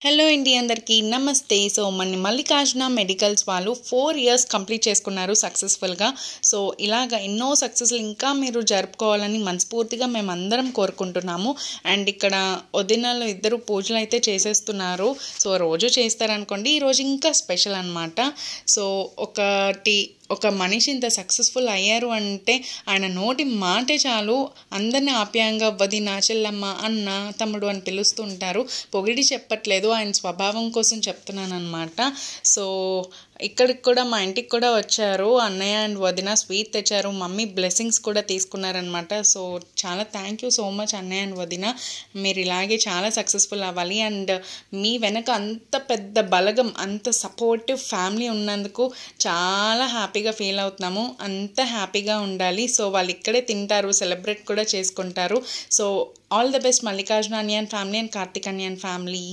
Hello అండి అందరికీ నమస్తే. సో మన మల్లికార్జున మెడికల్స్ వాళ్ళు 4 ఇయర్స్ కంప్లీట్ చేసుకున్నారు సక్సెస్ఫుల్గా. సో ఇలాగ ఎన్నో సక్సెస్లు ఇంకా మీరు జరుపుకోవాలని మనస్ఫూర్తిగా మేమందరం కోరుకుంటున్నాము. అండ్ ఇక్కడ వదినలు ఇద్దరు పూజలు అయితే చేసేస్తున్నారు. సో రోజు చేస్తారనుకోండి, ఈరోజు ఇంకా స్పెషల్ అనమాట. సో ఒక మనిషి ఇంత సక్సెస్ఫుల్ అయ్యారు అంటే ఆయన నోటి మాటే చాలు అందరినీ ఆప్యాయంగా వదిన, చెల్లమ్మ, అన్న, తమ్ముడు అని పిలుస్తూ ఉంటారు. పొగిడి చెప్పట్లేదు, ఆయన స్వభావం కోసం చెప్తున్నాను అనమాట. సో ఇక్కడికి కూడా మా ఇంటికి కూడా వచ్చారు అన్నయ్య అండ్ వదిన, స్వీట్ తెచ్చారు. మమ్మీ బ్లెస్సింగ్స్ కూడా తీసుకున్నారనమాట. సో చాలా థ్యాంక్ యూ సో మచ్ అన్నయ్య అండ్ వదిన. మీరు ఇలాగే చాలా సక్సెస్ఫుల్ అవ్వాలి. అండ్ మీ వెనక అంత పెద్ద బలగం, అంత సపోర్టివ్ ఫ్యామిలీ ఉన్నందుకు చాలా హ్యాపీగా ఫీల్ అవుతున్నాము. అంత హ్యాపీగా ఉండాలి. సో వాళ్ళు ఇక్కడే తింటారు, సెలబ్రేట్ కూడా చేసుకుంటారు. So all the best Mallikarjuna అన్యాన్ ఫ్యామిలీ అండ్ కార్తిక్ అన్యాన్ ఫ్యామిలీ.